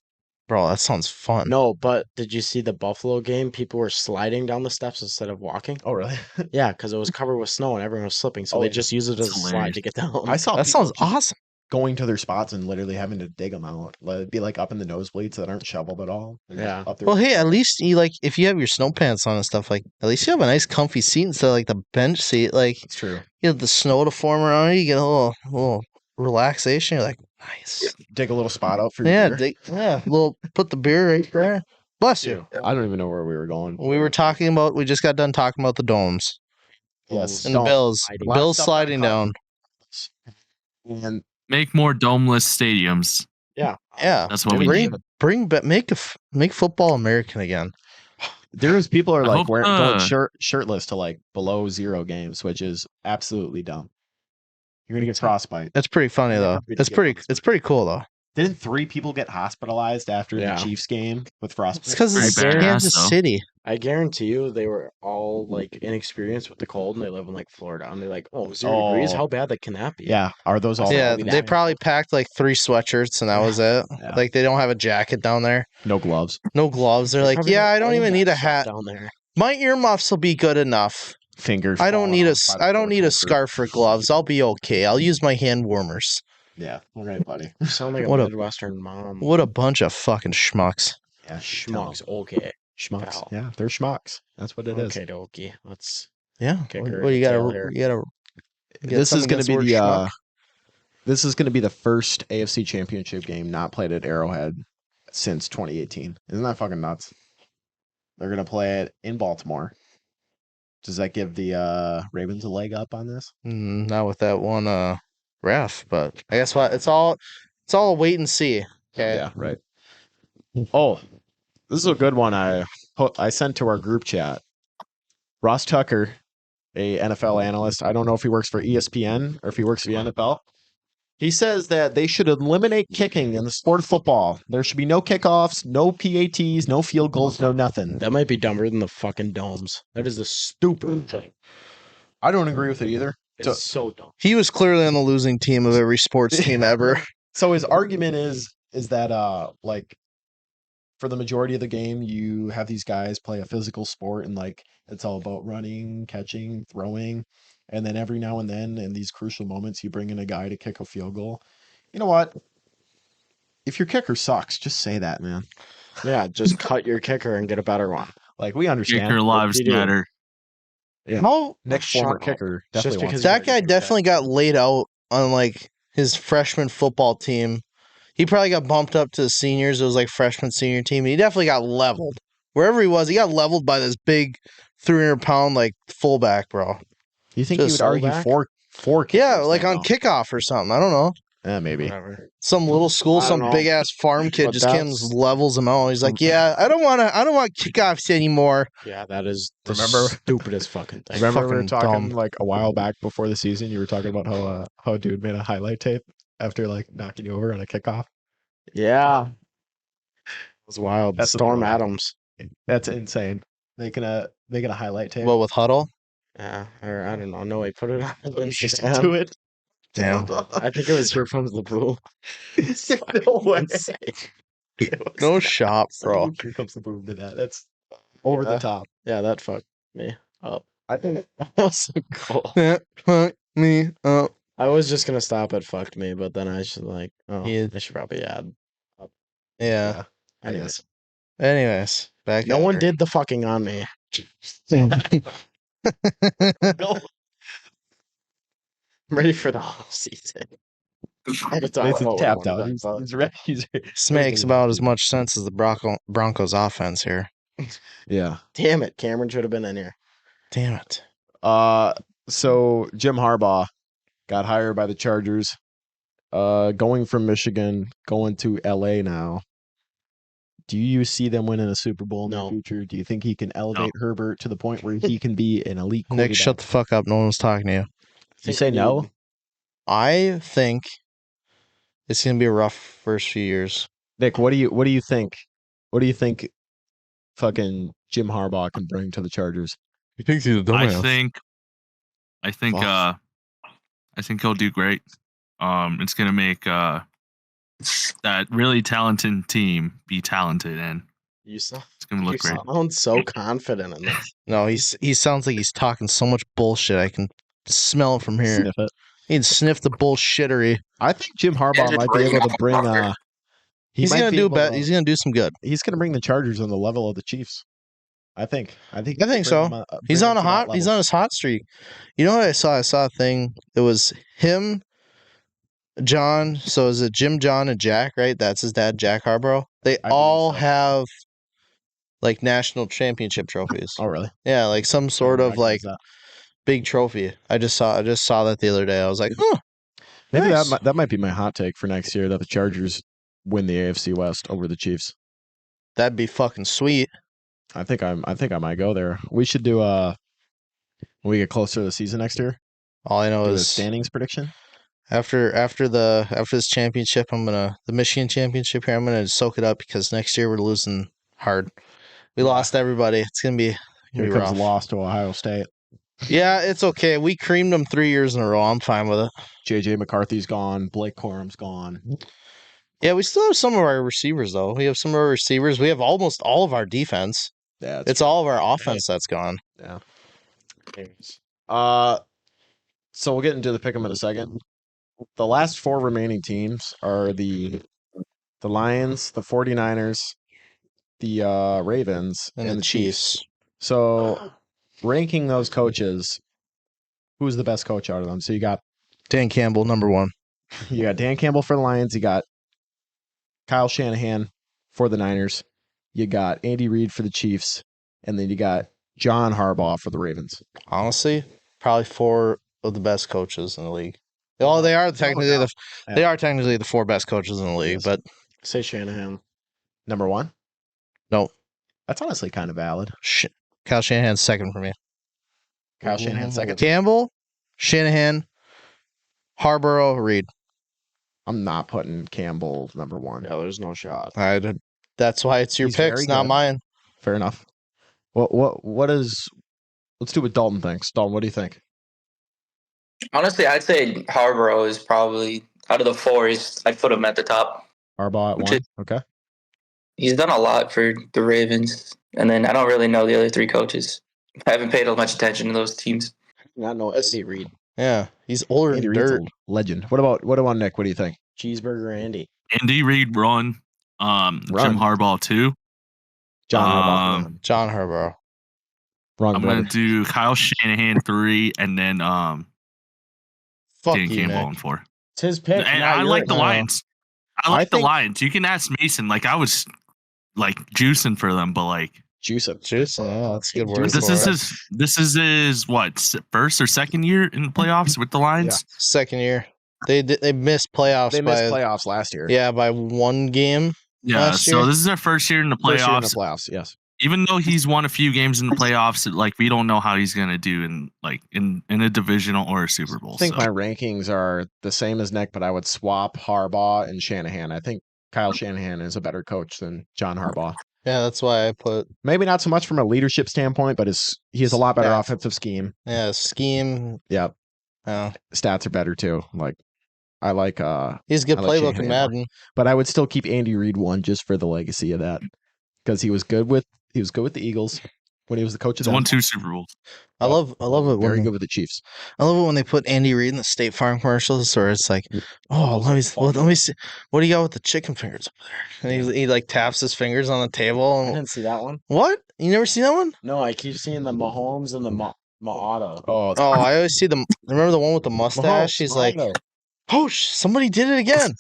Bro, that sounds fun. No, but did you see the Buffalo game? People were sliding down the steps instead of walking. Oh, really? Yeah, because it was covered with snow and everyone was slipping, so Oh, they yeah. just used it as a That's slide hilarious. to get down. I saw That people sounds just awesome. going to their spots and literally having to dig them out. Let it be like up in the nosebleeds that aren't shoveled at all. They're just Yeah. Up there. Well, hey, at least you like if you have your snow pants on and stuff, like at least you have a nice comfy seat instead of like the bench seat. Like It's true. you have the snow to form around you, you get a little relaxation. You're like, nice. Dig a little spot out for your Yeah, beer. put the beer right there. Bless you. I don't even know where we were going. We just got done talking about the domes Yes. and the Bills. sliding. Lots of Bills stuff sliding on down. And Make more domeless stadiums. Yeah. Yeah, That's what we need. make football American again. there's people are I like hope, going shirtless to like below 0 games, which is absolutely dumb. You're gonna get frostbite. That's pretty funny Yeah, though. pretty good. It's pretty cool though. Didn't 3 people get hospitalized after Yeah. the Chiefs game with frostbite? It's because it's Pretty badass, Kansas though. City. I guarantee you they were all like inexperienced with the cold and they live in like Florida and they're like, 0 degrees? Oh. How bad can that be? Yeah. Are those all? Yeah, probably they that. probably packed like 3 sweatshirts and that was it. Yeah. Like they don't have a jacket down there, No gloves. no gloves. They're like, Probably yeah, don't I don't own even that need a stuff hat. down there. My earmuffs will be good enough. Fingers. I don't falling need a off by the I don't need a 4th scarf for gloves. I'll be okay. I'll use my hand warmers. Yeah. All right, buddy. You sound like What a a- Midwestern mom. What a bunch of fucking schmucks. Yeah. Schmucks. Okay. Schmucks. Pal. Yeah, they're schmucks. That's what it is. Okay, dokie. Let's Yeah. kick What, her what in you the gotta tail here. you gotta get This is something going to against be the the word schmuck? this is going to be the first AFC Championship game not played at Arrowhead since 2018. Isn't that fucking nuts? They're going to play it in Baltimore. Does that give the Ravens a leg up on this? Not with that one ref, but I guess what it's all a wait and see. Okay. Yeah, right. Oh, this is a good one. I sent to our group chat. Ross Tucker, a NFL analyst. I don't know if he works for ESPN or if he works for the NFL. He says that they should eliminate kicking in the sport of football. There should be no kickoffs, no PATs, no field goals, no nothing. That might be dumber than the fucking domes. That is the stupid thing. I don't agree with it either. It's so dumb. He was clearly on the losing team of every sports team ever. So his argument is that like for the majority of the game you have these guys play a physical sport and like it's all about running, catching, throwing, and then every now and then in these crucial moments you bring in a guy to kick a field goal. You know what? If your kicker sucks, just say that, man. Yeah, just cut your kicker and get a better one. Like we understand. Kicker lives you do. matter. Yeah. How Nick, Shut former up. kicker, Just definitely because wants that guy definitely got laid out on like his freshman football team. He probably got bumped up to the seniors. It was like freshman senior team. He definitely got leveled. Wherever he was, he got leveled by this big 300-pound like fullback, bro. You think he Just would argue fullback? four Yeah, kickers like then, on though? kickoff or something. I don't know. Maybe. Whatever. Some little school, I don't some know. big ass farm kid But just comes that's- levels him out. He's like, "Yeah, I don't want kickoffs anymore." Yeah, that is the Remember- stupidest fucking thing. Remember we were fucking talking dumb. like a while back before the season. You were talking about how a dude made a highlight tape after like knocking you over on a kickoff. Yeah. It was wild. That's Storm wild. Adams. That's insane. Making a highlight tape. Well, with Huddle, Yeah, or I don't know. No, he put it on just Instagram. do it. damn. I think it was Here Comes the Blue. No way. Insane. No shot, bro. Here comes the boom to that. That's over the Yeah. top. Yeah, that fucked me up. I think That was so cool. That fucked me up. I was just gonna stop at fucked me, but then I should like, Yeah. I should probably add. Yeah. Anyways, Anyways, back. no at one her. did the fucking on me. I'm ready for the whole season. Mason's tapped out. He's ready. This makes about as much sense as the Broncos offense here. Yeah. Damn it, Cameron should have been in here. Damn it. So Jim Harbaugh got hired by the Chargers. Going from Michigan, going to LA now. Do you see them winning a Super Bowl in the future? Do you think he can elevate Herbert to the point where he can be an elite quarterback? Nick, shut the fuck up. No one was talking to you. You say no? I think it's gonna be a rough first few years. Nick, what do you think? What do you think fucking Jim Harbaugh can bring to the Chargers? He thinks he's a dumbass. I think he'll do great. It's gonna make that really talented team be talented, and it's gonna look great. You sound so confident in this. No, he sounds like he's talking so much bullshit. I can smell it from here. Sniff it. He can sniff the bullshittery. I think Jim Harbaugh might be able to bring. He's gonna do some good. He's gonna bring the Chargers on the level of the Chiefs. I think so. He's on his hot streak. You know what I saw? I saw a thing. It was him, John. So is it Jim, John, and Jack? Right? That's his dad, Jack Harbaugh. They all have like national championship trophies. Oh, really? Yeah, like some sort of like big trophy. I just saw that the other day. I was like, huh. Maybe nice. that might be my hot take for next year, that the Chargers win the AFC West over the Chiefs. That'd be fucking sweet. I think I might go there. We should do when we get closer to the season next year. All I know is a standings prediction. After this championship, the Michigan championship here, I'm gonna soak it up because next year we're losing hard. We lost everybody. It's gonna be rough. Lost to Ohio State. Yeah, it's okay. We creamed them 3 years in a row. I'm fine with it. JJ McCarthy's gone. Blake Corum's gone. Yeah, we still have some of our receivers though. We have some of our receivers. We have almost all of our defense. Yeah, it's all of our offense that's gone. Yeah. So we'll get into the pick'em in a second. The last 4 remaining teams are the Lions, the 49ers, the Ravens, and the Chiefs. So ranking those coaches, who's the best coach out of them? So you got Dan Campbell, number 1. You got Dan Campbell for the Lions. You got Kyle Shanahan for the Niners. You got Andy Reid for the Chiefs. And then you got John Harbaugh for the Ravens. Honestly, probably 4 of the best coaches in the league. Oh, they are technically the 4 best coaches in the league, but say Shanahan. Number 1? No. That's honestly kind of valid. Kyle Shanahan's second for me. Kyle Shanahan second. Campbell, Shanahan, Harbaugh, Reid. I'm not putting Campbell number 1. Yeah, there's no shot. That's why it's your picks, not mine. Fair enough. What is? Let's do what Dalton thinks. Dalton, what do you think? Honestly, I'd say Harbaugh is probably out of the 4. I'd put him at the top. Harbaugh at 1. Okay. He's done a lot for the Ravens, and then I don't really know the other 3 coaches. I haven't paid much attention to those teams. Not know Andy Reid. Yeah, he's older than dirt. Legend. What about Nick? What do you think? Cheeseburger Andy. Andy Reid Jim Harbaugh 2. John Harbaugh. Wrong. I'm gonna do Kyle Shanahan 3, and then Dan Campbell 4. It's his pick. And I like the Lions. I like the Lions. You can ask Mason. Like, I was like juicing for them, but like juicing. Yeah, that's a good word. This is his what, first or second year in the playoffs with the Lions? Yeah. Second year. They missed playoffs. They missed playoffs last year. Yeah, by 1 game. Yeah, so this is their first year in the playoffs. Yes. Even though he's won a few games in the playoffs, like, we don't know how he's gonna do in a divisional or a Super Bowl. I think my rankings are the same as Nick, but I would swap Harbaugh and Shanahan. I think Kyle Shanahan is a better coach than John Harbaugh. Yeah, that's why I put maybe not so much from a leadership standpoint, but he has a lot better offensive scheme. Yeah, scheme. Yep. Yeah. Stats are better too. Like, I like he's a good playbook in Madden. But I would still keep Andy Reid 1 just for the legacy of that. Because he was good with the Eagles when he was the coach of them. Won 2 Super Bowls. I love it. Very good with the Chiefs. I love it when they put Andy Reid in the State Farm commercials, or it's like, oh, let me see. What do you got with the chicken fingers up there? And he like taps his fingers on the table. And, I didn't see that one. What? You never seen that one? No, I keep seeing the Mahomes and the Ma'auto. Oh, I always see remember the one with the mustache? He's like, oh, somebody did it again.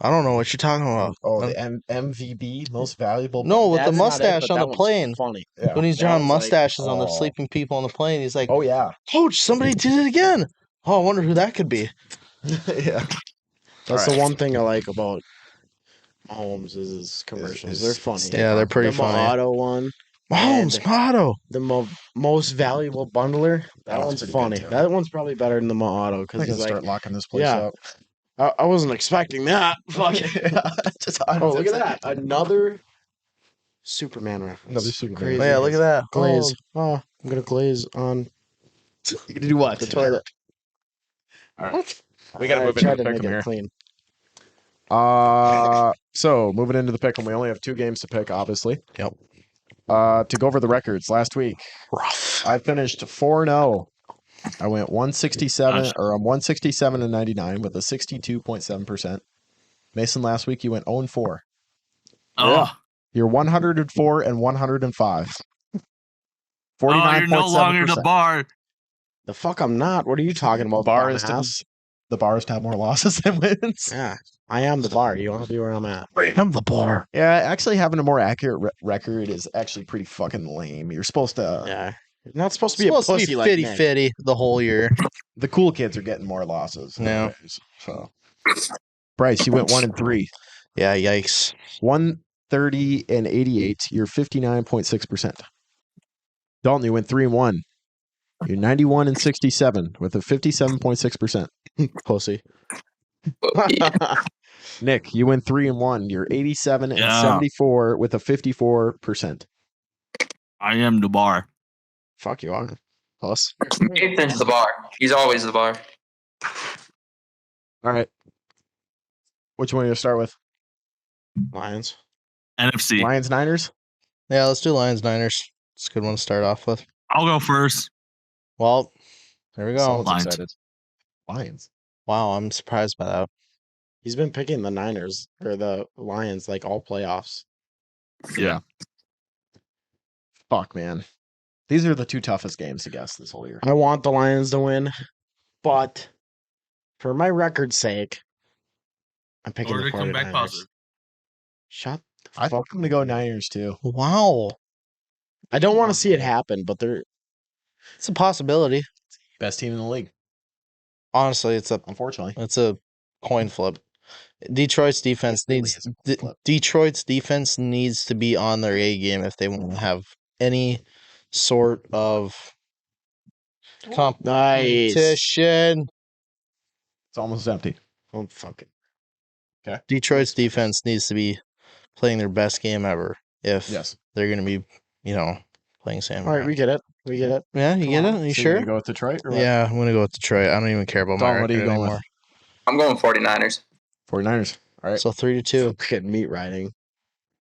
I don't know what you're talking about. Oh, the MVB, most valuable. No, with the That's not it, mustache but on that the one's plane. funny. Yeah. When he's That drawing was like, mustaches on the oh. sleeping people on the plane, he's like, Oh yeah. Coach, somebody did it again. Oh, I wonder who that could be. Yeah. That's All the one thing I like about Mahomes is his commercials. His They're funny. stick Yeah, they're pretty the funny. Auto one, Mahomes, and motto. the most valuable bundler. That That one's one's pretty funny. good, too. That one's probably better than the Auto I because can he's like, start locking this place yeah. up. I wasn't expecting that. Fuck it. Yeah, just Oh, look at that! Another Superman reference. Another Superman. Crazy. Yeah, look at that. Glaze. Oh, I'm gonna glaze on You gonna do what? the toilet. All right. We gotta move try into to the make pick'em it here. clean. So moving into the pick'em, we only have 2 games to pick, obviously. Yep. To go over the records, last week Rough. I finished 4-0. I went 167 or I'm 167 and 99 with a 62.7%. Mason, last week you went 0-4. Oh, You're 104 and 105. oh, you're no longer the 49.7%. bar. The fuck, I'm not. What are you talking about? Bar is dumbass? the bar is to have more losses than wins. Yeah, I am the bar. You want to be where I'm at? I'm the bar. Yeah, actually having a more accurate record is actually pretty fucking lame. You're supposed to. Yeah, you're not supposed to be Supposed a to pussy be like fitty Nick. fitty the whole year. The cool kids are getting more losses. Yeah. nowadays, So, Bryce, you went 1-3. Yeah, yikes. 130 and 88. You're 59.6%. Dalton, you went 3-1. You're 91 and 67 with a 57.6%. Pussy. Nick, you went 3-1. You're 87 and Yeah. 74 with a 54%. I am the bar. Fuck you, are. Plus. Nathan's the bar. He's always the bar. All right. Which one are you going to start with? Lions. NFC. Lions, Niners? Yeah, let's do Lions Niners. It's a good one to start off with. I'll go first. Well, there we go. Someone's Lions. excited. Lions. Wow, I'm surprised by that. He's been picking the Niners or the Lions like all playoffs. Yeah. Fuck, man. These are the 2 toughest games to guess this whole year. I want the Lions to win, but for my record's sake, I'm picking Or the to come back 49ers. positive. Shut the I think fuck. I'm going to go Niners, too. Wow. I don't want to see it happen, but they're It's a possibility. Best team in the league, Honestly, it's a unfortunately. coin flip. Detroit's defense It really needs is a coin flip. Detroit's defense needs to be on their A game if they want to have any sort of nice. competition. It's almost empty. Oh, fuck it. Detroit's defense needs to be playing their best game ever if Yes. they're going to be, playing Sam. All right, we get it. We get it. Yeah, you get it? You So you're sure? gonna go with Detroit? Or what? Yeah, I'm going to go with Detroit. I don't even care about my Dalton, what are record you going anymore. with? I'm going 49ers. 49ers. All right. So 3-2. Fucking meat riding.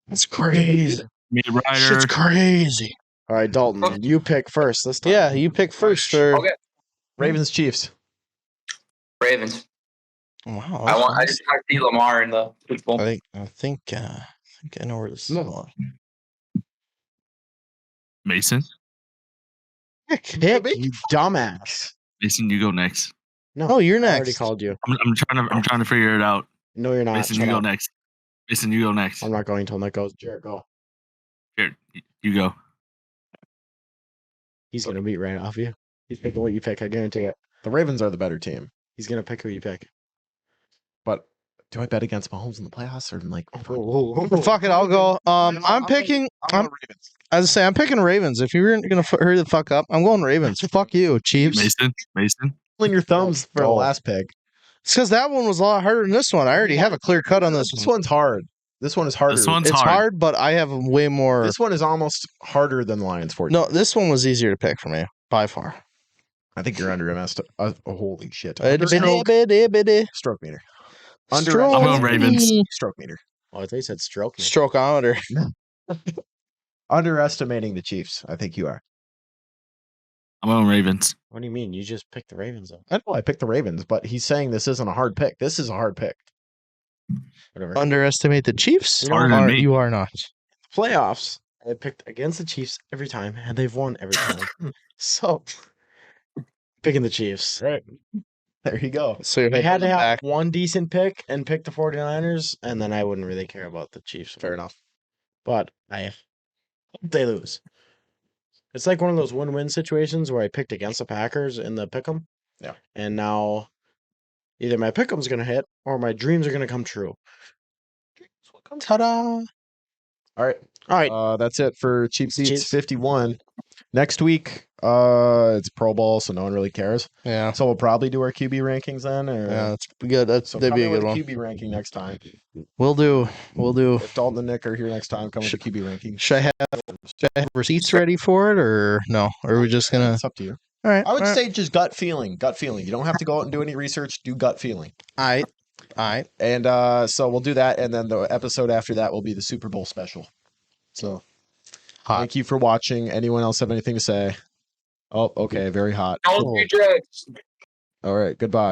That's crazy. Mid rider. Shit's crazy. All right, Dalton, you pick first this time. Yeah, you pick first for. Okay. Ravens, Chiefs. Ravens. Wow. I just want to see Lamar in the Super Bowl. I think I know where this is going. Mason. Pick, you dumbass. Mason, you go next. No, Oh, you're I already next. called you. I'm trying to figure it out. No, you're not. Mason, Shut you go up. next. Mason, you go next. I'm not going until Nick goes. Jarrett, go. Here, you go. He's gonna beat right off you. He's picking what you pick. I guarantee it. The Ravens are the better team. He's gonna pick who you pick. But do I bet against Mahomes in the playoffs or like? Fuck it, I'll go. I'm picking. I'm going Ravens. As I say, I'm picking Ravens. If you're gonna hurry the fuck up, I'm going Ravens. Fuck you, Chiefs. Mason. Pulling your thumbs for the Go. last pick. It's because that one was a lot harder than this one. I already have a clear cut on this This one. one's hard. This one is harder. This one's It's hard. hard, but I have way more. This one is almost harder than the Lions 14. No, this one was easier to pick for me by far. I think you're underestimated. Holy shit. Stroke Stroke meter. I'm going Ravens. Stroke meter. Oh, I thought you said stroke. Me. Strokeometer. Underestimating the Chiefs. I think you are. I'm going Ravens. What do you mean? You just picked the Ravens though. I know I picked the Ravens, but he's saying this isn't a hard pick. This is a hard pick. Whatever. Underestimate the Chiefs? You know, Harder than me. You are not. Playoffs. I picked against the Chiefs every time, and they've won every time. So picking the Chiefs. Right. There you go. So you're I had to have back. one decent pick and pick the 49ers, and then I wouldn't really care about the Chiefs. Fair enough. But I hope they lose. It's like one of those win-win situations where I picked against the Packers in the pick'em. Yeah. And now either my pick'em's going to hit or my dreams are going to come true. Ta-da! All right. That's it for Cheap Seats Cheats. 51. Next week, it's Pro Bowl, so no one really cares. Yeah. So we'll probably do our QB rankings then. Or... Yeah, that's good. That'd be a good one. QB ranking next time. We'll do. If Dalton and Nick are here next time, come with the QB ranking. Should I have receipts ready for it, or no? Or are we just gonna? It's up to you. All right. I would say just gut feeling. Gut feeling. You don't have to go out and do any research. Do gut feeling. All right. And so we'll do that, and then the episode after that will be the Super Bowl special. So, thank you for watching. Anyone else have anything to say? Oh, okay. Very hot. Don't be drugs. All right. Goodbye.